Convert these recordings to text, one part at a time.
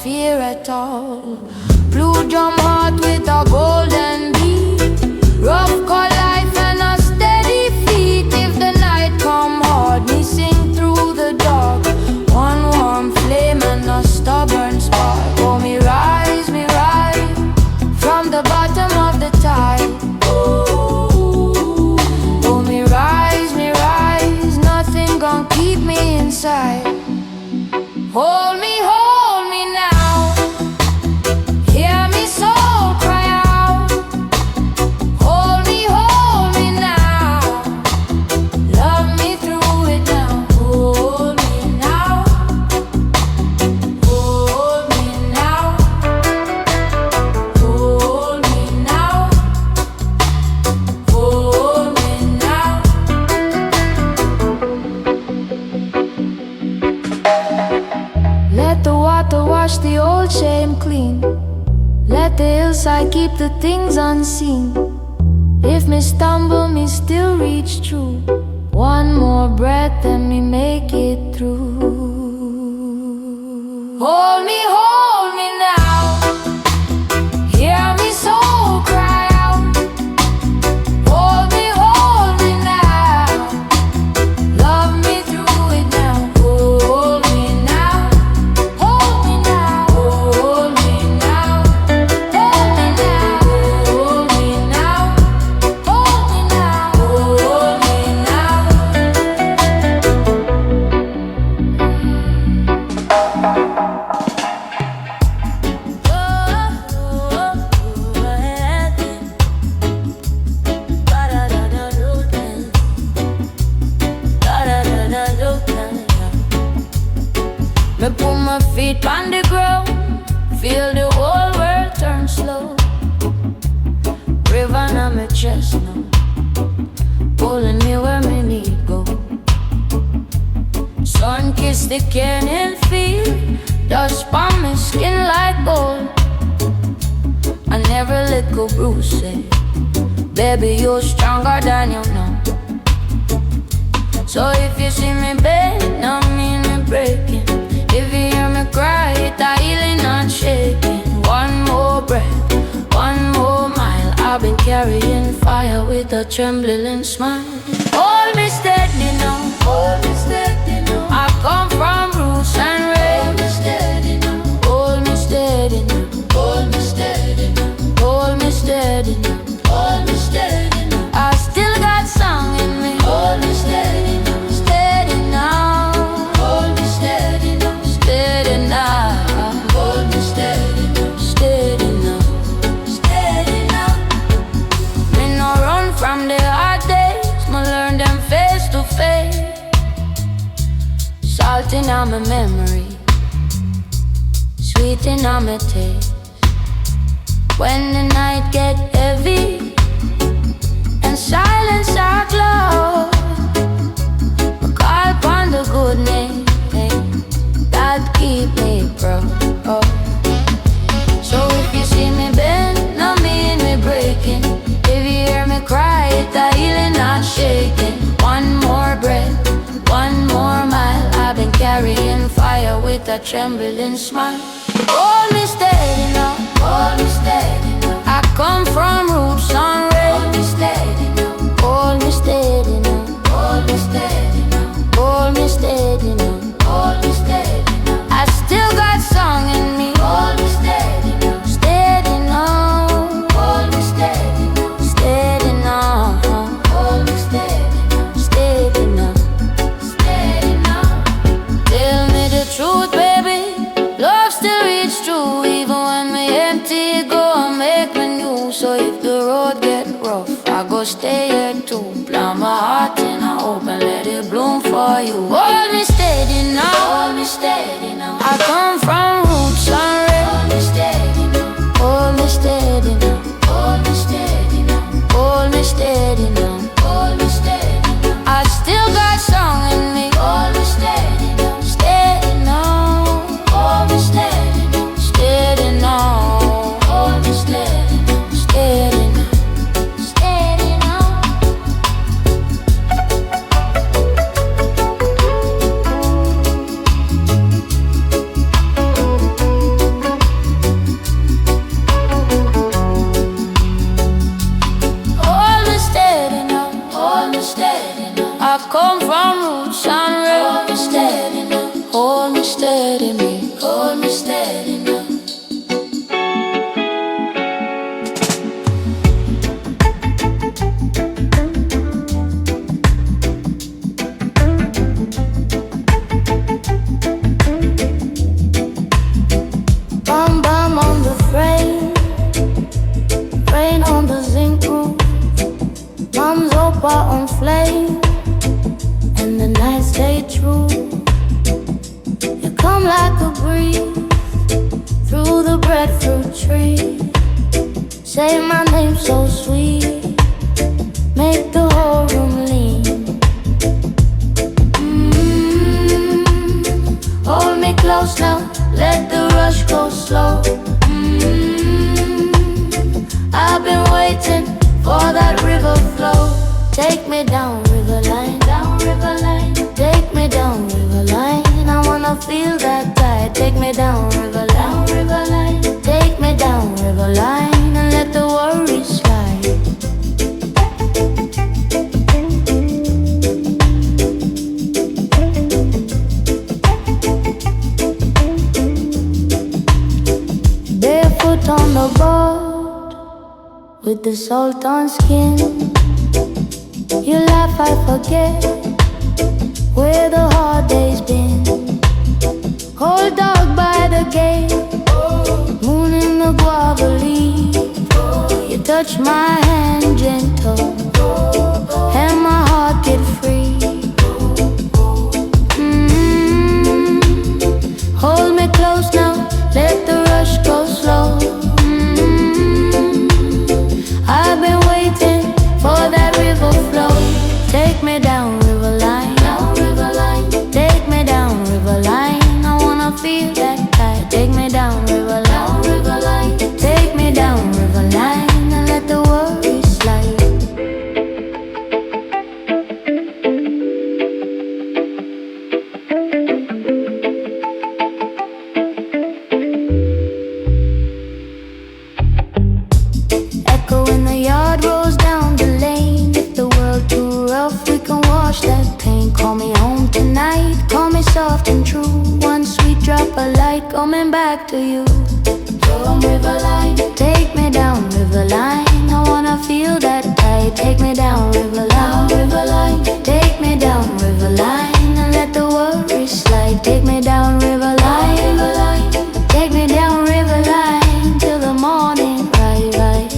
fear at all. Blue drum heart with a golden beat, rough cut life and a steady feet. If the night come hard, me sing through the dark. One warm flame and a stubborn spark. Oh, me rise from the bottom of the tide. Ooh, oh, me rise, nothing gon' keep me inside. Hold me now. Hear me soul cry out. Hold me now. Love me through it now. Hold me now. Hold me now. Hold me now. Hold me now. Let the water wash the old shame clean. Let the hillside keep the things unseen. If me stumble, me still reach true. One more breath and me make it through. Hold me now. Hear me soul cry out. Hold me now. Love me through it now. Hold me now. Hold me now. Hold me now. Hold me now. Hold me now. Hold me now. Hold me now. Me put my feet on the ground, feel the whole world turn slow. River on my chest now, pulling me where me need go. Sun kiss the canyon feel, dust on my skin like gold. I never let go Bruce say, baby you're stronger than you know. So if you see me bend, no mean me breaking. If you hear me cry, it's a healing, not shaking. One more breath, one more mile. I've been carrying fire with a trembling smile. Hold me steady now. Hold me steady now. I come from roots and rain. Hold me steady now. Hold me steady now. Hold me steady now. Hold me steady now. Hold me steady now. I still got song in me. Hold me steady now. Steady now. Hold me steady now. Steady now. Hold me steady now. Steady now. Steady now. Me no run from the hard days. Me learn them face to face. Salt in on my memory, sweet in on my taste. When the night get heavy and silence are close, I call upon the good name, God keep me proud. So if you see me bend, no mean me breaking. If you hear me cry, it's a healing, not shaking. One more breath, one more mile. I've been carrying fire with a trembling smile. Hold me steady now. Hold me steady now. I come from roots on rain. Hold me steady now. Hold me steady now. Hold me steady now. Hold me steady now. Hold me steady now. I still got song in me. Hold me steady now. Steady now. Hold me steady now. Steady now. Hold me steady now. Steady now. Steady now. Tell me the truth, baby. Love still reach true, even when me empty, go and make me new. So if the road get rough, I go stay here too. Plant my heart in a hope and let it bloom for you. Hold me steady now. Hold me steady now. I come from roots and rain. Hold me steady now. Hold me steady now. Hold me steady now. Hold me steady now. Hold me steady now. I still got song in me. Hold me steady now. Steady now. Hold me steady now. Steady now. Hold me steady now. Steady now. Steady now. up our own flame, and the nights stay true. You come like a breeze through the breadfruit tree. Say my name so sweet, make the whole room lean. Hold me close now, let the rush go slow. I've been waiting for that river flow. Take me down river line, down river line. Take me down river line. I wanna feel that tide. Take me down river line, river line. Take me down river line and let the worries slide. Barefoot on the board with the salt on skin. You laugh, I forget where the hard days been. Old dog by the gate, moon in the guava leaf. You touch my hand gentle, and my heart get free. Hold me close now, let the rush go slow. I've been waiting for that river flow. Take me down river line, down river line. Take me down river line. I wanna feel that tide. Take me down river line, river line. Take me down river line and let the worries slide. Echo in the yard rolls down the lane. If the world too rough, we can wash that pain. Call me home tonight, call me soft and true. One sweet drop of light coming back to you. Down river line, take me down river line. I wanna feel that tide. Take me down river line, river line. Take me down river line and let the worries slide. Take me down river line, river line. Take me down river line till the morning, right, right.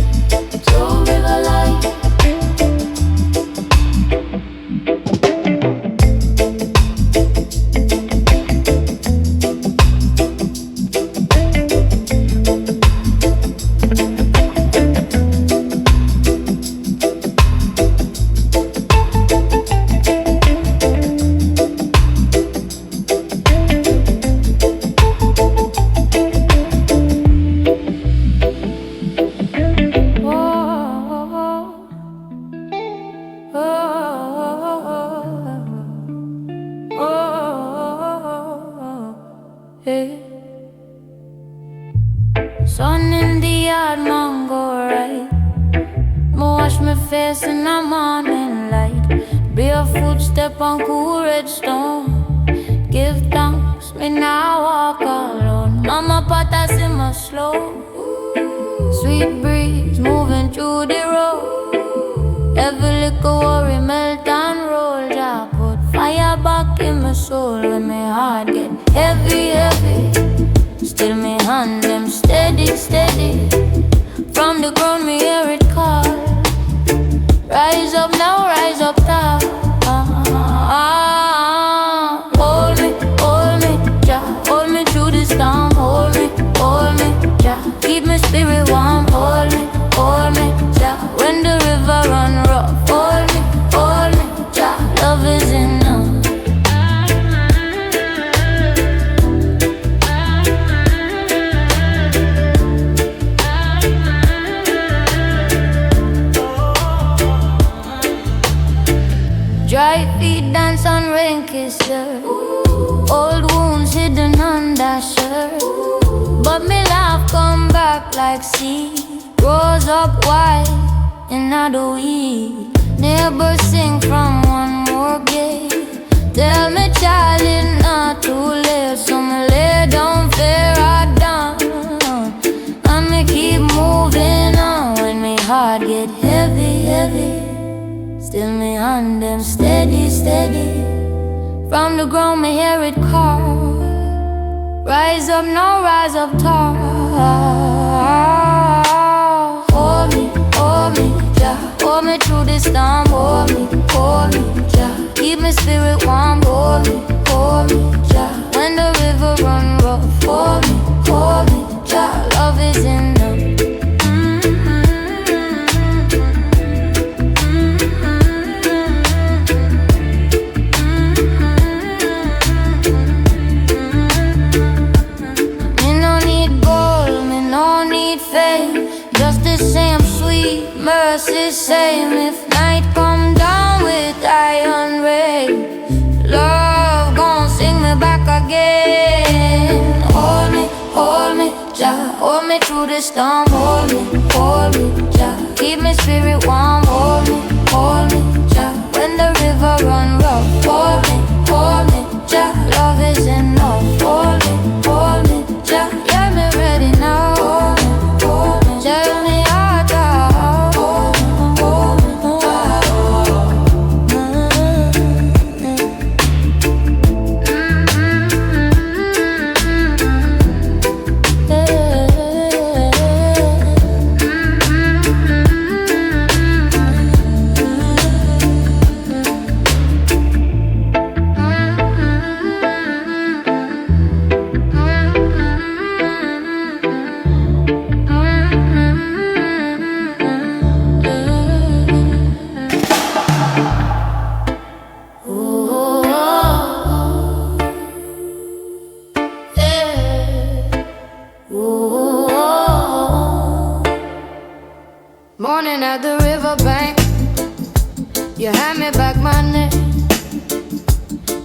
So river line. Sun in the yard, mango right. Me wash my face in the morning light. Barefoot step on cool red stone. Give thanks, me now walk alone. Mama pata simmer slow. Sweet breeze moving through the road. Every little worry melt and roll. Jah put fire back in my soul when my heart get heavy, heavy. Still me hand them steady, steady. From the ground me hear it call. Rise up now, rise up top. Hold me, Jah. Hold me through this storm. Hold me, Jah. Keep my spirit warm. Hold me, Jah. When the river run rough. Hold me, Jah. Love is enough. Dry feet dance on rain-kissed surf. Old wounds hidden under shirt. But me laugh come back like seed. Rose up wide in the weed. Neighbors sing from one more gate. Tell me child it's not too late. So me lay down fair I down. And me keep moving on. When me heart get heavy, heavy. Still me hand them steady, steady. From the ground me hear it call. Rise up now, rise up tall. Hold me, Jah. Hold me through this storm. Hold me, Jah. Keep my spirit warm. Hold me, Jah. When the river run rough, hold me, Jah. Love is enough. Just the same sweet mercy, same. If night come down with iron rain, love gon' sing me back again. Hold me, Jah. Hold me through the storm. Hold me, Jah. Keep my spirit warm. Hold me, Jah. When the river run rough, hold me, Jah. Love is enough. Hold me, Jah. Get me ready now. Tell me how to morning at the riverbank, you hand me back my neck.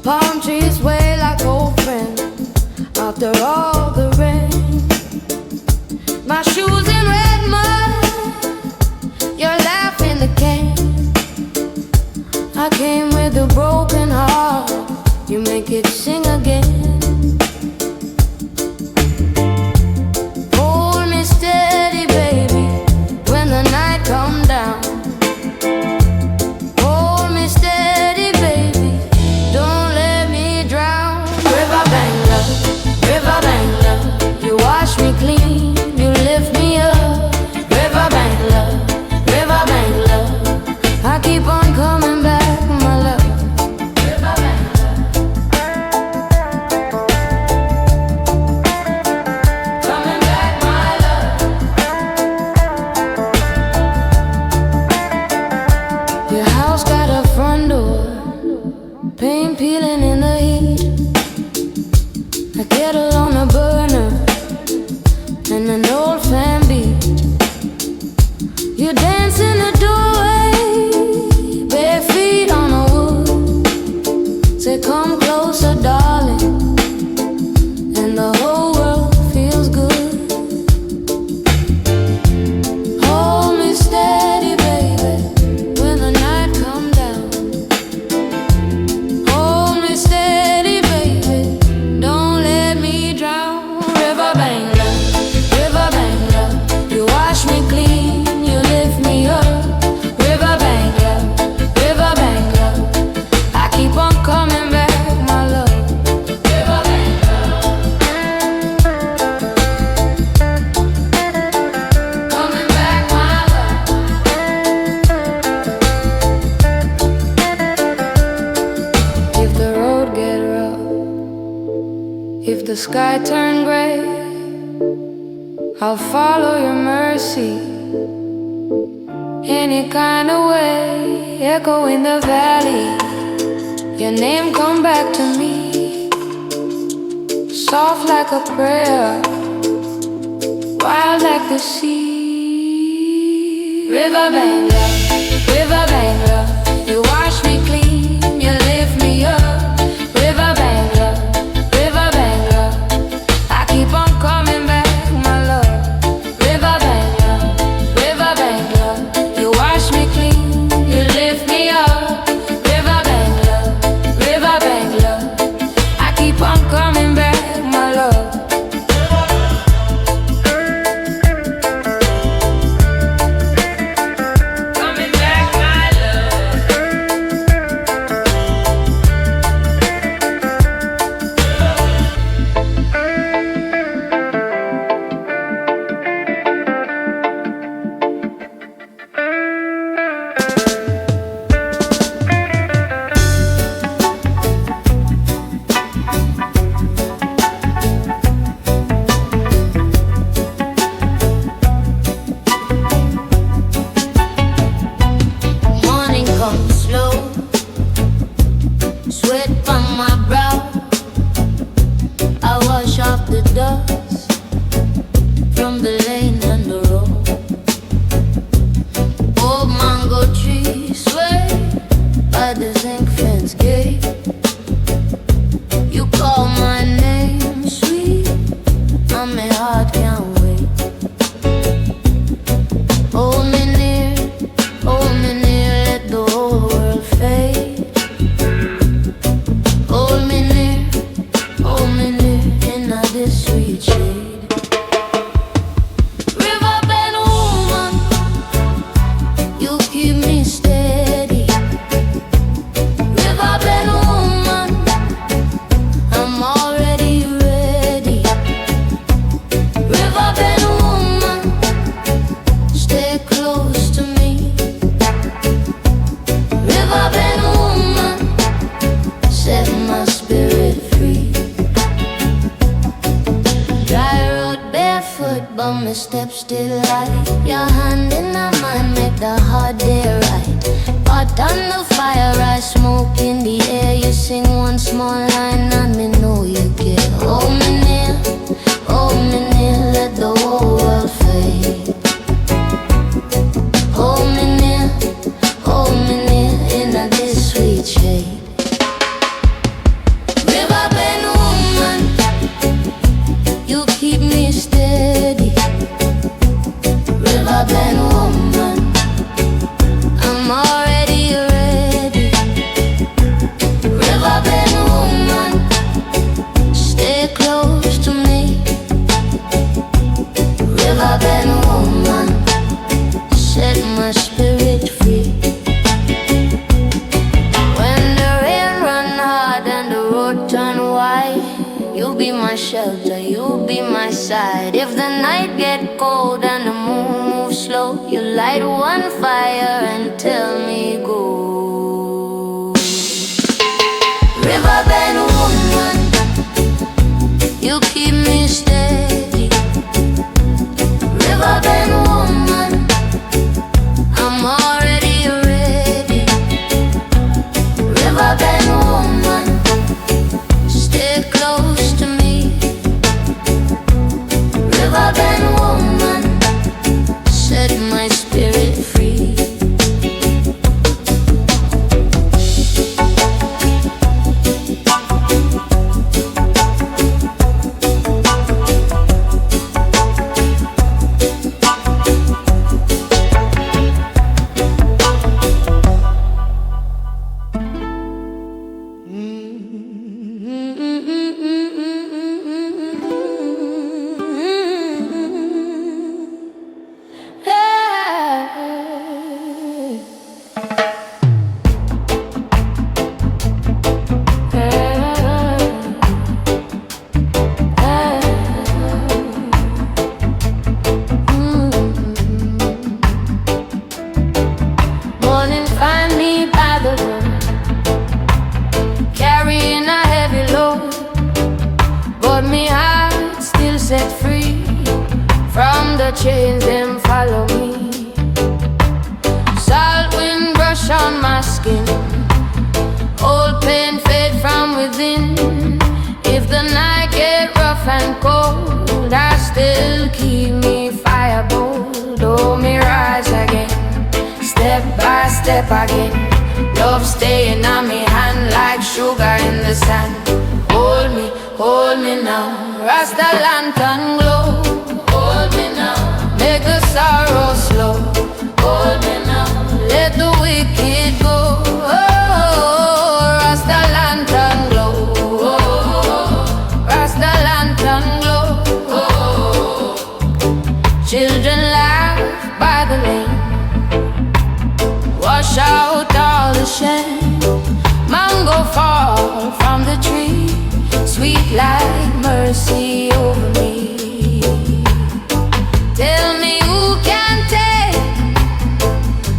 Palm trees sway like old friends after all the rain. My shoes in red mud, your laugh in the cane. I came with a broken heart, you make it sing again. Hold me steady, baby, when the night come down. Hold me steady, baby, don't let me drown. Riverbank love, you wash me clean, you lift me up. Riverbank love, I keep on coming back, my love. Riverbank coming back, my love. Your house got a front door, paint peeling in the heat, a kettle on a burner and an old fan beat. You dance in the doorway, bare feet on the wood. Say come closer, darling, and the whole world feels good. Hold me steady, baby, when the night come down. Hold me steady, baby, don't let me drown. Riverbank love, you wash me clean, you lift me up. Riverbank love, I keep on coming back, my love. Riverbank coming back, my love. If the road get rough, if the sky turn gray, I'll follow your mercy any kind of way. Echo in the valley, your name come back to me, soft like a prayer, wild like the sea. Riverbank love, you wash me clean, you lift me up. Riverbank love, I keep on coming back, my love. Riverbank love, you wash me clean, you lift me up. Riverbank love, I keep on coming back, my love. Coming back, my love. will fade. Hold me near in this sweet shade. River bend woman, you keep me steady. River bend woman, I'm already ready. River bend woman, stay close to me. River bend woman, set my spirit free. Dry road barefoot, but my steps still light. Your hand in mine make the hard day right. Pot on the fire, I smoke in the air. You sing one small line and me know you care. Hold me near, let the whole world fade. Hold me near in this sweet shade. River bend woman, you keep me steady. River bend woman, I'm already ready. River bend woman, stay close to me. River bend woman, set my spirit free. When the rain run hard and the road turn wide, you'll be my shelter, you'll be my side. If the night get cold and the moon moves slow, you light one fire and tell me go. River bend woman, you keep me steady. River bend woman, I'm already ready. River bend woman, stay close to me. River bend woman, set my spirit free. Morning find me by the road, carrying a heavy load, but me heart still set free from the chains them follow me. Salt wind brush on my skin, old pain fade from within. If the night get rough and cold, I still keep me fire bold. Oh, me rise again, step by step again. Love staying on me hand like sugar in the sand. Hold me now, Rasta lantern glow. Hold me now, make the sorrow slow. Hold me now, let the wicked go. Oh, Rasta lantern glow. Oh, Rasta lantern glow. Oh, children laugh by the lane, wash out all the shame. Mango fall from the tree, sweet like mercy over me. Tell me who can take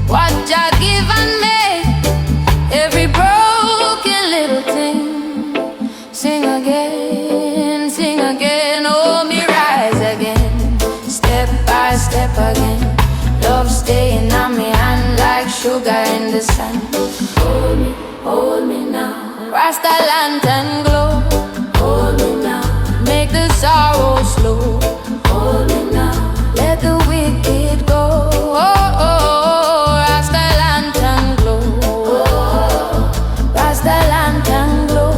what Jah give and make. Every broken little thing, sing again, oh me rise again. Step by step again, love staying on me hand like sugar in the sun. Hold me now, Rasta lantern glow. Hold me now, make the sorrow slow. Hold me now, let the wicked go. Oh, Rasta lantern glow. Oh, Rasta lantern glow.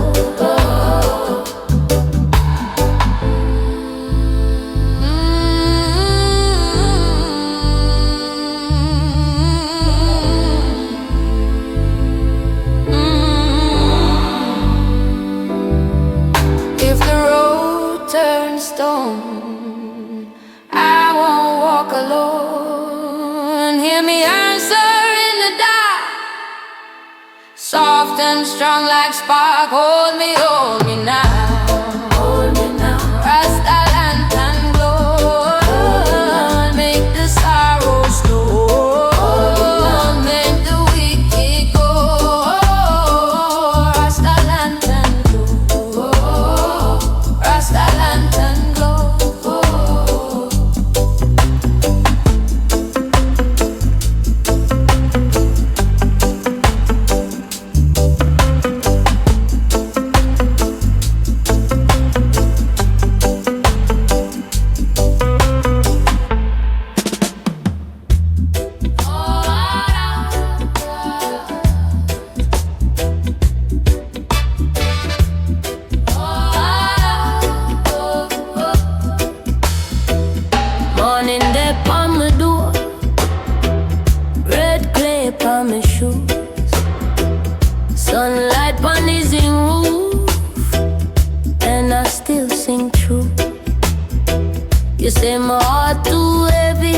soft and strong like spark. Hold me now. Hold me now. Rasta lantern glow. Make the sorrow slow. Make the wicked go. Rasta lantern glow. Rasta lantern glow. Morning there on my door, red clay on my shoes, sunlight on the zinc roof, and I still sing true. You say my heart too heavy,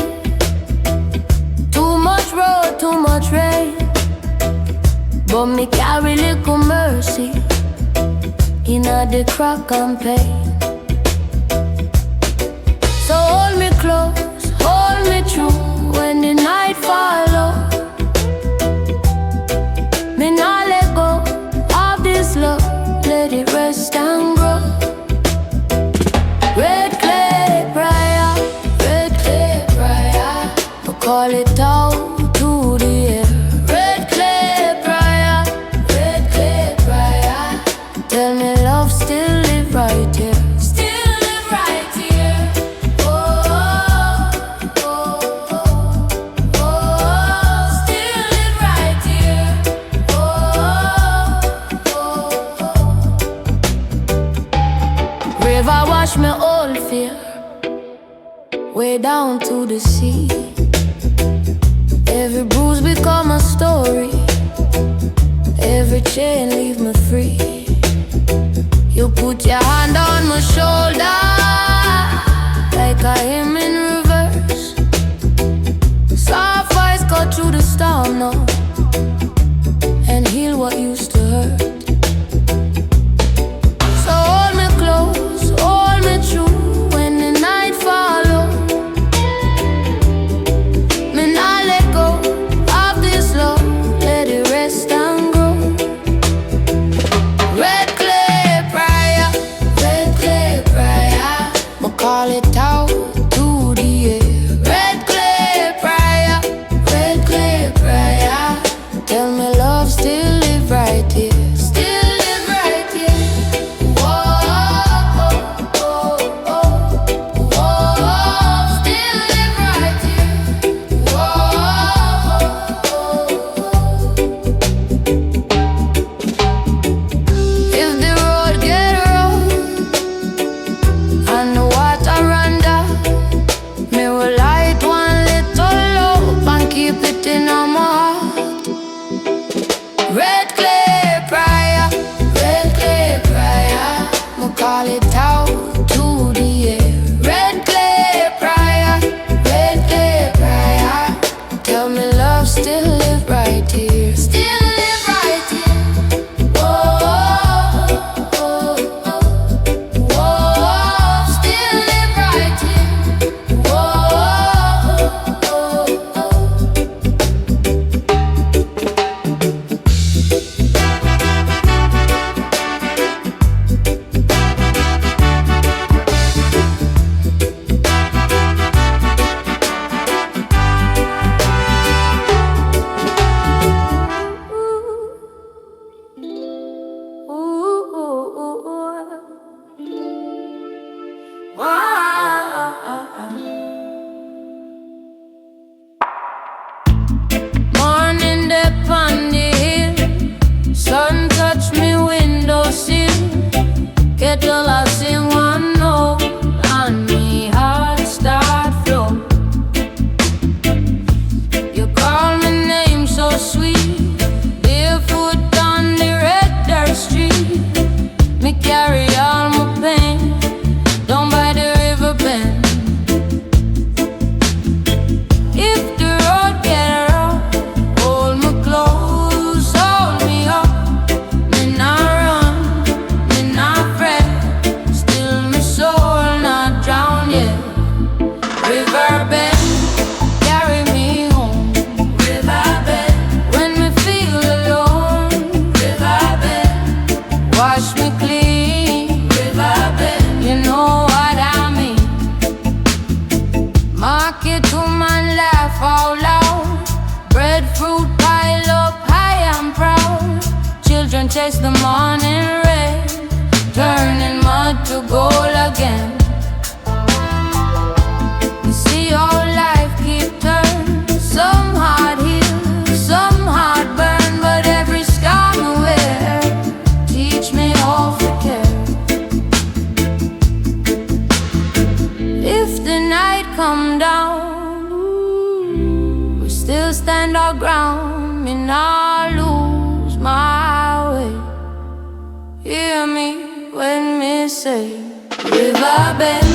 too much road, too much rain, but me carry little mercy in the crack and pain. So hold me close, hold me true when the night follow. Me not let go of this love, let it rest and grow. Red clay prayer, we call it out to the air. Red clay prayer, tell me love still live right here. River wash me old fear way down to the sea. Every bruise become a story, every chain leave me free. You put your hand on my shoulder like a hymn in reverse. Soft voice cut through the storm now and heal what used to hurt. So hold me close, hold me true when the night follow. Me not let go of this love, let it rest and grow. Red clay prayer, we call it out to the air. Red clay prayer, tell me love still live right here. Still live right here. Whoa, still live right here. If the road get rough and the water run down, me will light one little lamp and keep it in my heart. Red clay prayer, we call it out to the air. Red clay prayer, tell me love still live right here. Still live right here. Whoa, still live right here. Whoa. and chase the morning rain, turning mud to gold again. You see your life keep turning, some heart heal, some heart burn, but every scar I wear teach me all to care. If the night come down, we still stand our ground, me not lose my way. Hear me when me say, river bend,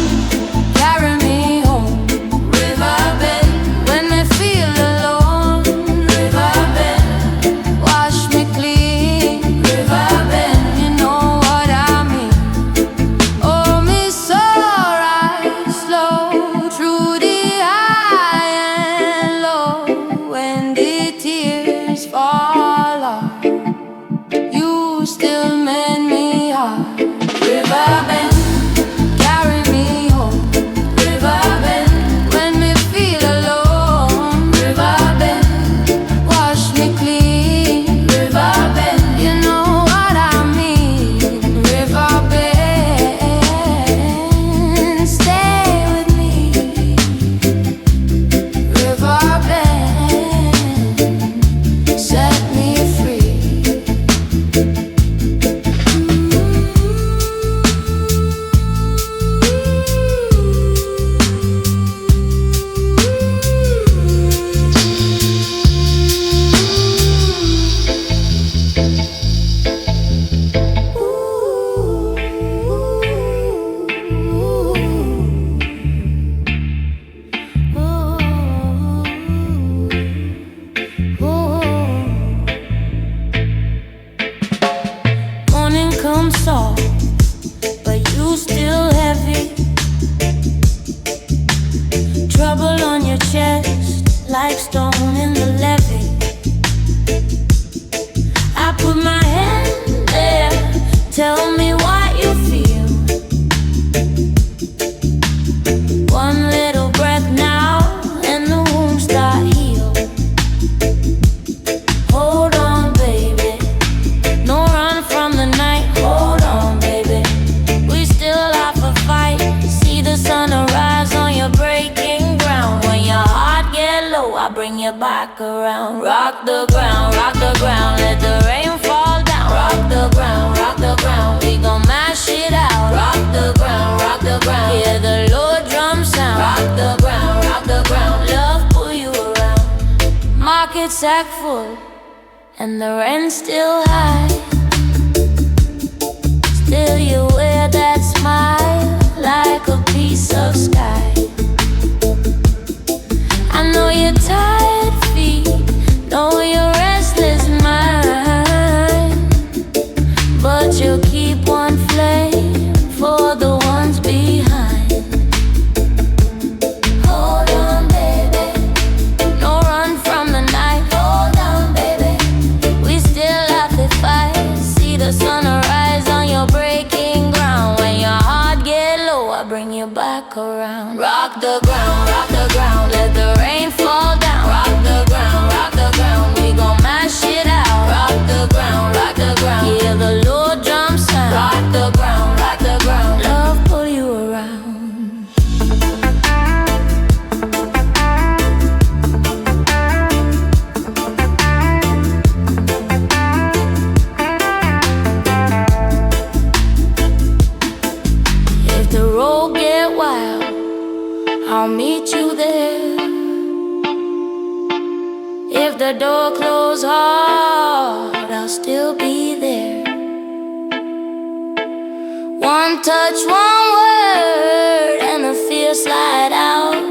carry me home. River bend, when me feel alone. River bend, wash me clean. River bend, you know what I mean. Oh, me soul rise slow through the high and low. When the tears fall off, you still mend me heart. River bend, carry me home. River bend, when me feel alone. River bend, wash me clean. River bend, you know what I mean. River bend, stay with me. River bend, set me free. Morning comes soft, but you still heavy. Trouble on your chest, like stone in the levee. I put my hand there, tell me what you feel. One little breath now, and the wounds start heal. Hold on, baby, no run from the night. Hold on, baby, we still have a fight. See the sun arise on your breaking ground. When your heart get low, I bring you back around. Rock the ground, let the rain fall down. Rock the ground, we gon' mash it out. Rock the ground, hear the low drum sound. Rock the ground, love pull you around. Market sack full, and the rent's still high. Still you wear that smile like a piece of sky. I know your tired feet, know your restless mind, but you'll keep one flame for the ones behind. Hold on, baby, no run from the night. Hold on, baby, we still have to fight. See the sun arise on your breaking ground. When your heart get low, I bring you back around. Rock the ground, let the rain fall down. Rock the ground, we gon' mash it out. Rock the ground, hear the low drum sound. Rock the ground, love pull you around. If the road get wild, I'll meet you there. If the door close hard, I'll still be there. One touch, one word, and the fear slide out.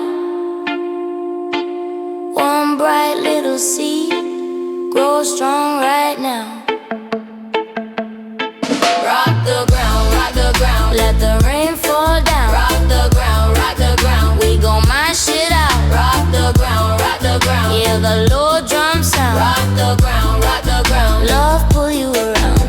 One bright little seed, grow strong right now. Rock the ground, let the rain fall down. Rock the ground, we gon' mash it out. Rock the ground, hear the low drum sound. Rock the ground, love pull you around.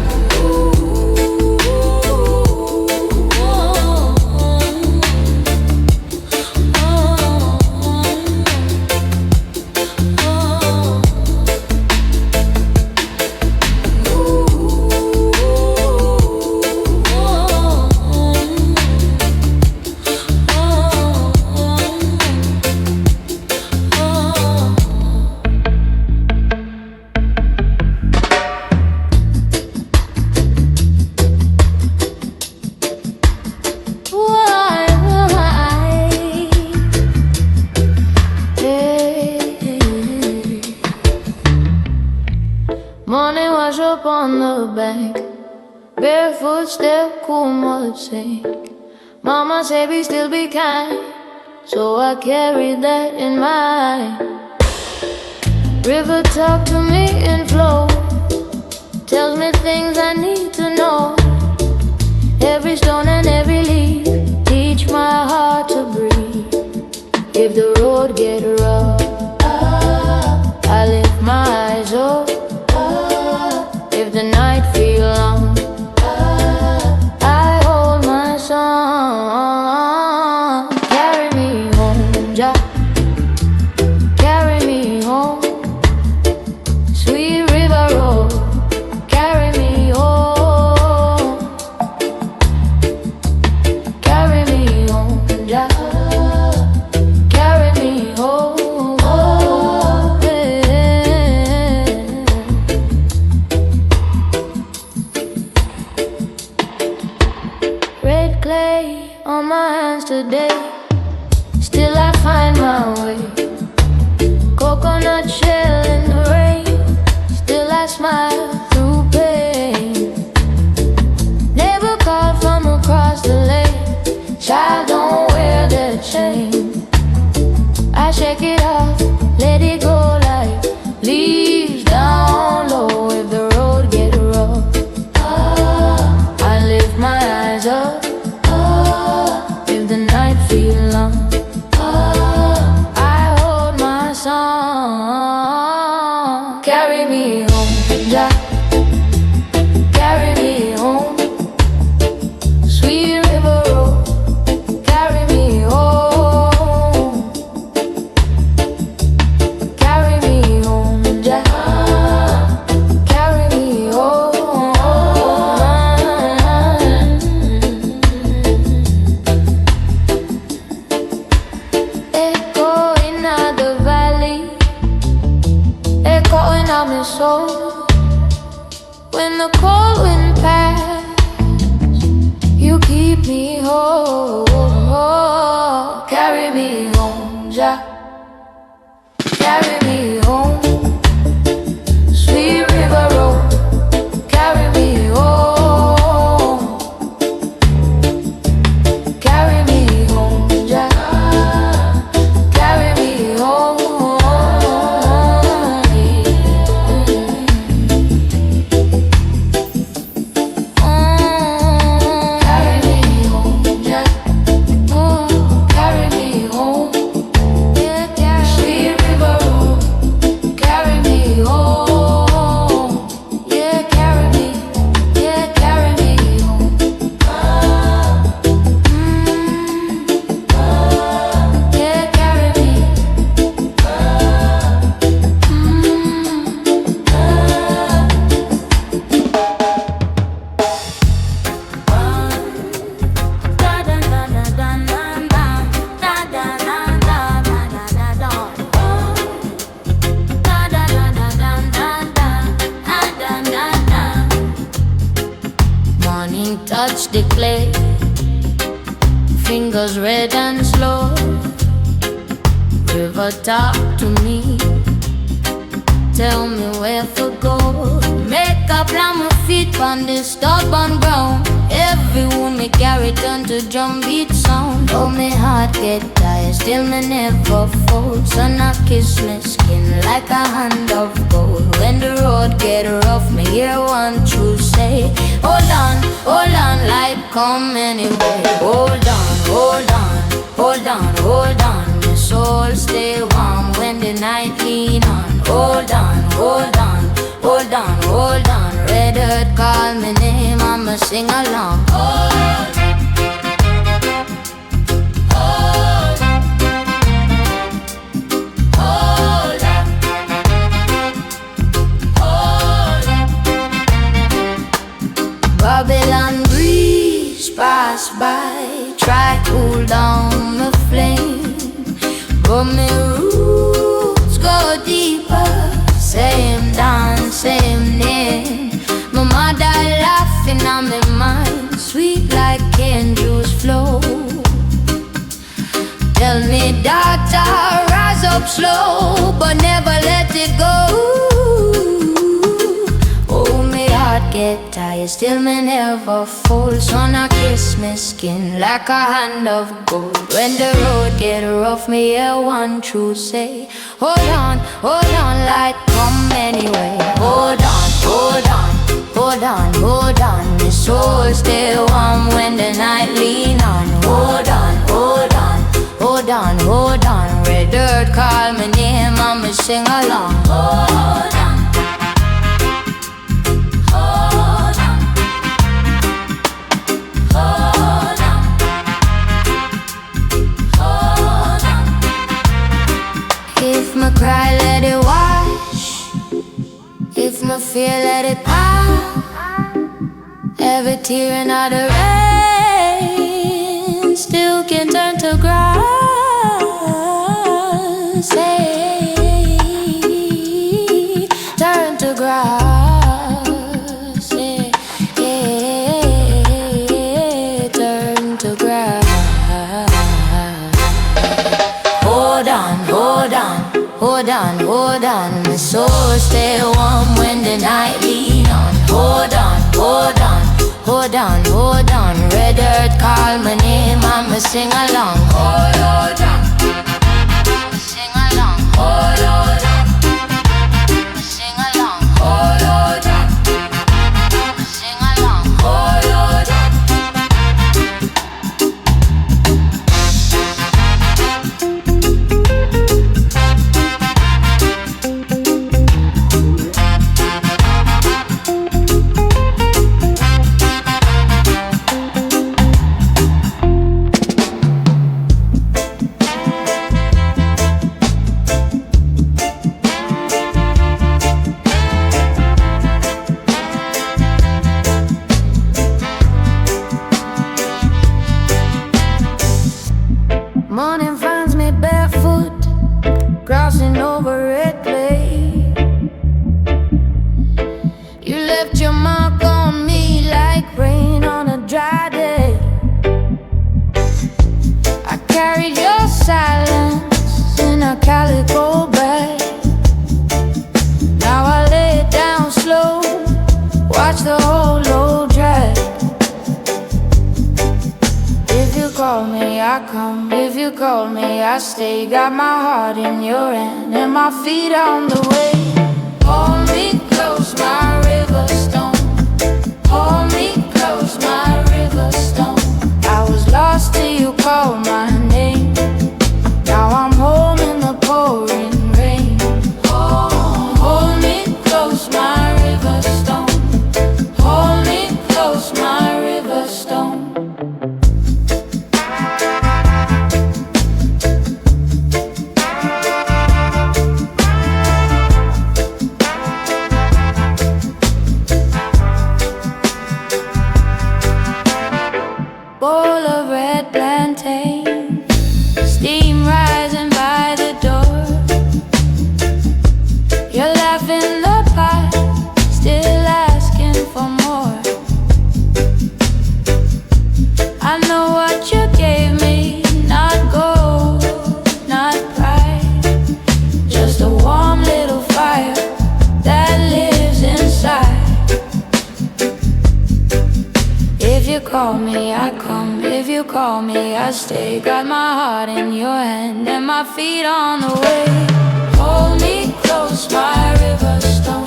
Morning wash up on the bank, barefoot step, cool mud sink. Mama said be still be kind, so I carried that in mind. River talk to me and flow, tells me things I need to know. Every stone and every leaf teach my heart to breathe. If the road get rough, I lift my eyes up. If the night feel long, I hold my song. Carry me home, Jah. Carry me home. Sweet river road, carry me home. Carry me home, Jah. Carry me home. On my hands today, still I find my way. Coconut shell in the rain, still I smile through pain. Neighbor called from across the lake, child don't wear that chain. I shake it off, let it go like leaves down low. If the road get rough, I lift my eyes up. If the night feel long, I hold my song. Carry me home, Jah. Carry me home. Sweet river road, carry me home. Carry me home, Jah. Carry me home. My soul, when the cold wind passes, you keep me whole. Carry me home, Jah. Carry me home. Sweet river road, carry me home. Carry me home, Jah. Carry me home. Touch the clay, fingers red and slow. River talk to me, tell me where to go. Make a plan my feet on this stubborn ground. Every wound me carry turn to drum beat sound. Oh, me heart get tired, still me never fold. Sun a kiss me skin like a hand of gold. When the road get rough, me hear one true say, hold on, light come anyway. Hold on, hold on, hold on, hold on. My soul stay warm when the night lean on. Hold on, hold on, hold on, hold on. Red earth call me name, I'ma sing along. Hold, hold, hold on, hold. Babylon breeze pass by, try cool down the flame, but me roots go deeper. Same dance, same name. My mother laughing on my mind, sweet like cane juice flow. Tell me daughter, rise up slow, but never let it go. lie, still me never fold. So now kiss me skin like a hand of gold. When the road get rough, me hear one truth say, hold on, light come anyway. Hold on, hold on, hold on, hold on. My soul stay warm when the night lean on. Hold on, hold on, hold on, hold on. Red dirt call my name and me sing along. Hold on, hold on, hold on, hold on. If me cry, let it wash. If me fear, let it pass. Every tear in the rain still can turn to grass. Hey, turn to grass. Hey, hey, turn to grass. Hold on, hold on, hold on, hold on. My soul stay warm when the night lean on. Hold on, hold on, hold on, hold on. Red earth call my name and me sing along. Hold on, sing along. Hold on, sing along. Hold on, sing along. Hold on. Morning finds me barefoot, crossing over red clay. You left your mark on me like rain on a dry day. I carried your silence in a calico bag. Now I lay it down slow, watch the whole load drag. If you call me, I come. If you call me, I stay. Got my heart in your hand and my feet on the way. Hold me close, my river stone. Hold me close, my river stone. I was lost till you called my name. Now I'm home in the pouring rain. Hold me close, my river stone. Hold me close, my river stone. Bowl of red plantain, steam rising by the door. You're laughing the pot, still asking for more. I know what you gave me, not gold, not pride, just a warm little fire that lives inside. If you call me, I come. If you call me, I stay. Got my heart in your hand and my feet on the way. Hold me close, my river stone.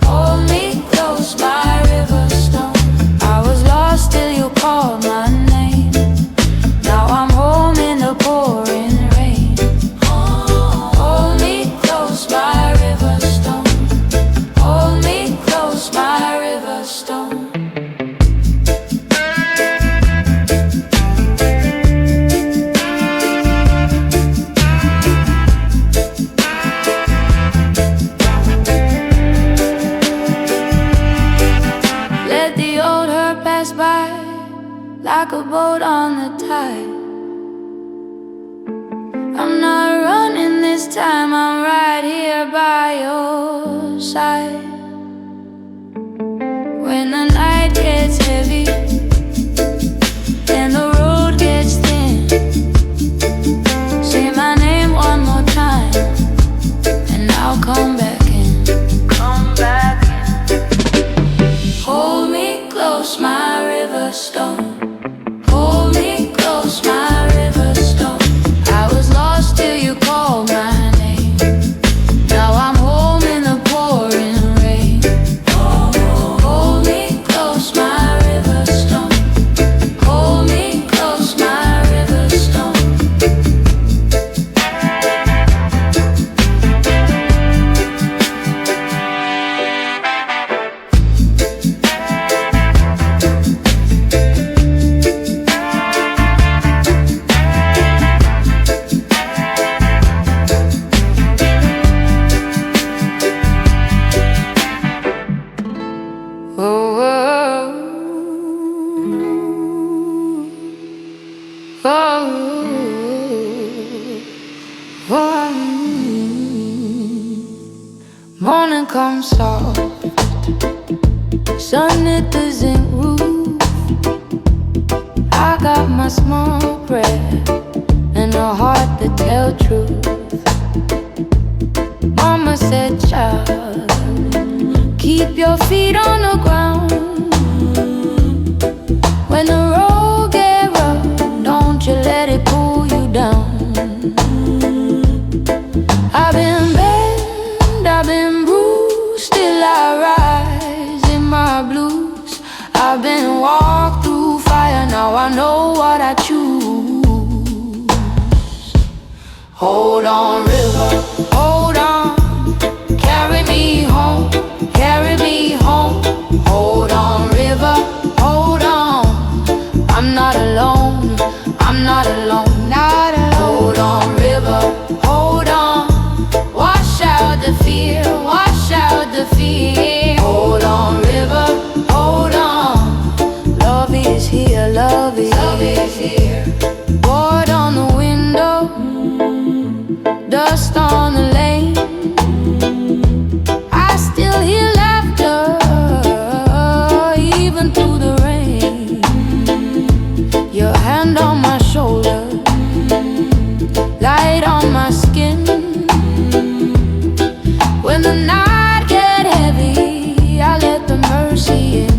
Hold me close, my river stone. I was lost till you called my name. Now I'm home in the pouring rain. Hold me close, my river stone. Hold me close, my river stone. Like a boat on the tide. I'm not running this time, I'm right here by your side. When the night gets heavy and the road gets thin, say my name one more time and I'll come back in. Come back in. Hold me Oh, oh, oh, oh. Morning comes soft, sun hit the zinc roof. I got my small breath and a heart that tell truth. Mama said, child, keep your feet on the ground. When the road get rough, don't you let it pull you down. I've been bent, I've been bruised, still I rise in my blues. I've been walked through fire, now I know what I choose. Hold on, river, hold on, carry me home, carry me home. Hold on, river, hold on, I'm not alone, I'm not alone, not alone. Hold on, river, hold on, wash out the fear, wash out the fear. Hold on, river, hold on, love is here, love is here. Board on the window, dust on the lane. I still hear laughter, even through the rain. Your hand on my shoulder, light on my skin. When the night get heavy, I let the mercy in.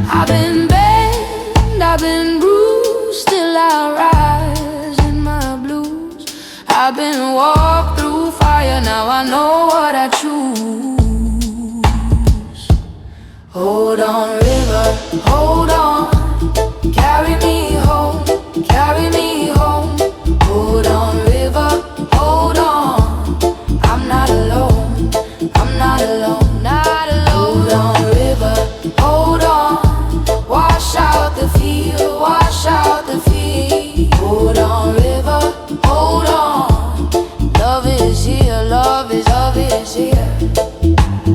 I've been bent, I've been bruised, still I rise in my blues. I've been walked through fire, now I know what I choose. Hold on, river, hold on, carry me home, carry me home. Hold on, river, hold on, I'm not alone, I'm not alone, not alone. Hold on, river, hold on, wash out the fear, wash out the fear. Hold on, river, hold on, love is here, love is here.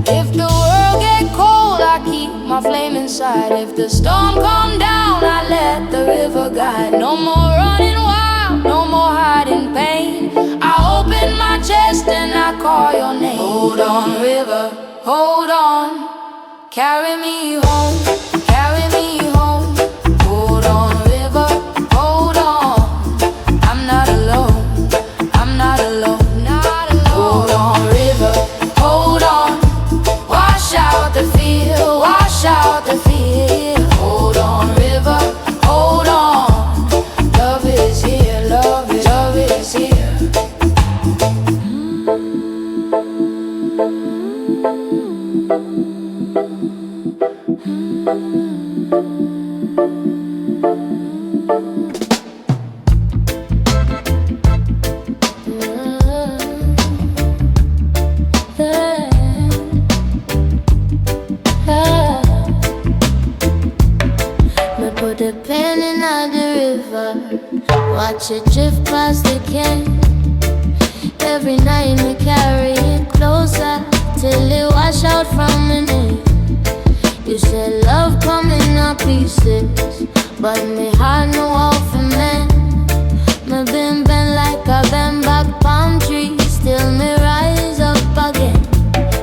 If the world get cold, I keep my flame inside. If the storm come down, I let the river guide. No more running wild, no more hiding pain. I open my chest and I call your name. Hold on, river, hold on, carry me home, carry me home. Hold on, river, hold on, I'm not alone, I'm not alone, not alone. Hold on, river, hold on, wash out the fear, wash out the fear. Hold on, river, hold on, love is here, love is here. Put a pen in the river, watch it drift past the can. Every night me carry it closer till it wash out from my name. You said love come in pieces, but me heart no out for men. Me been bent like a bent back palm tree, still me rise up again.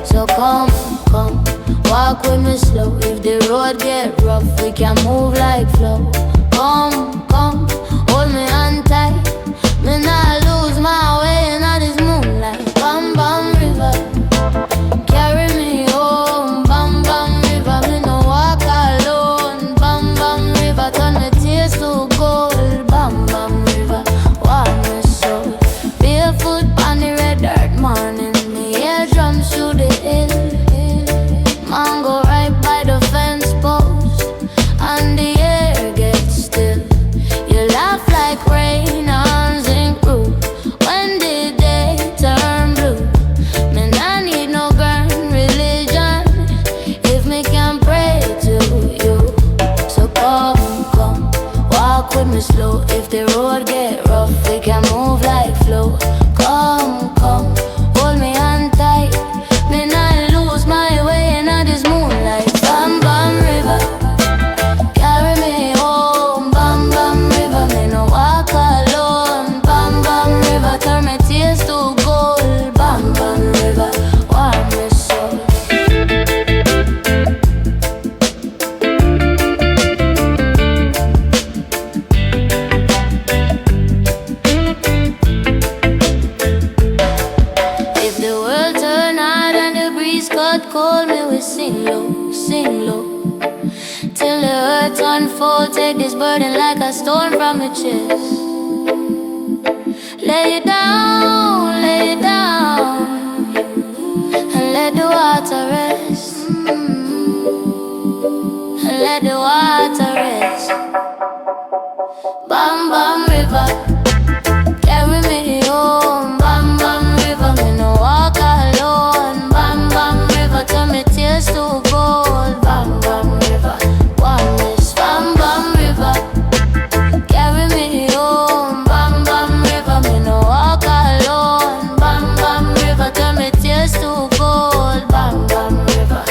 So come, come, walk with me slow. If the road get rough, we can move like flow. Come, come, hold me on tight. Me not lose my way in all this moonlight. Bam, bam, river, carry me home. Bam, bam, river, me no walk alone. Bam, bam, river, turn the tears to gold. Bam, bam, river, warm my soul. Barefoot on the red dirt morning, me eardrums through the hill. Mango right by the fence post, and the air gets still. cold, me we sing low, sing low. Till the earth unfold, take this burden like a stone from your chest. Lay it down, lay it down, and let the water rest. And let the water rest. Bam bam river, carry me home. Bam bam river, me no walk alone. Bam bam river, turn me tears to gold. Bam bam river, oneness. Bam bam river, carry me home. Bam bam river, me no walk alone. Bam bam river, turn me tears to gold. Bam bam river.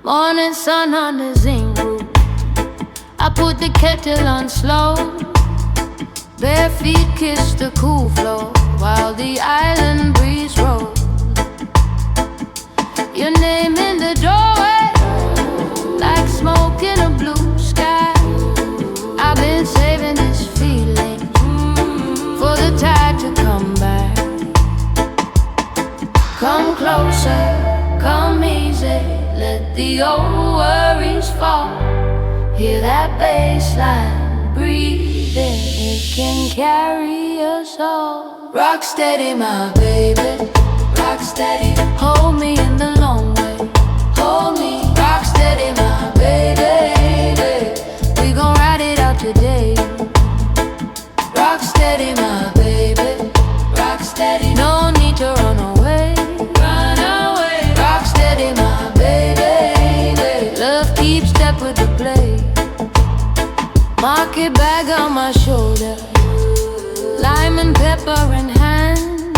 Morning sun on the zinc roof. I put the kettle on slow. Bare feet kiss the cool floor while the island breeze rolls. Your name in the doorway, like smoke in a blue sky. I've been saving this feeling for the tide to come back. Come closer, come easy, let the old worries fall. Hear that bass line breathing, it can carry us all. Rock steady, my baby, rock steady. Hold me in the long way, hold me. Rock steady, my baby, we gon' ride it out today. Rock steady, my baby, rock steady. No need to run away, run away. Rock steady, my baby, love keeps step with the play. Market bag on my shoulder, lime and pepper in hand.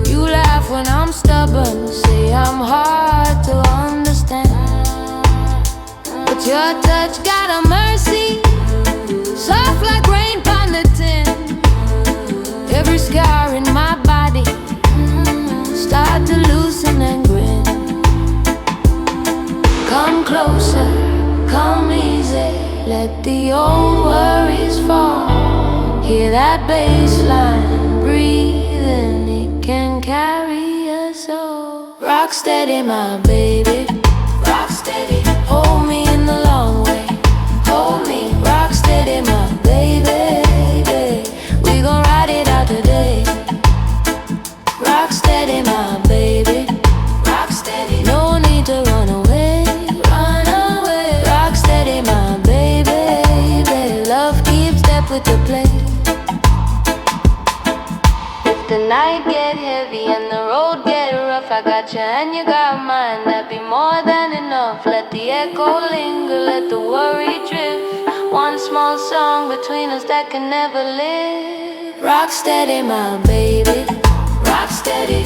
You laugh when I'm stubborn, say I'm hard to understand. But your touch got a mercy, soft like rain on the tin. Every scar in my body start to loosen and grin. Come closer, come easy, let the old worries fall. Hear that bass line breathing, it can carry us all. Rock steady, my baby, rock steady. Hold me in the long way, hold me. Rock steady, my baby, we gon' ride it out today. Rock steady, my baby, rock steady. No need to run away, run away. Rock steady, my baby, love keeps step with the play. If the night get heavy and the road get rough, I got you and you got mine, that'd be more than enough. Let the echo linger, let the worry drift. One small song between us that can never live. Rock steady, my baby, rock steady.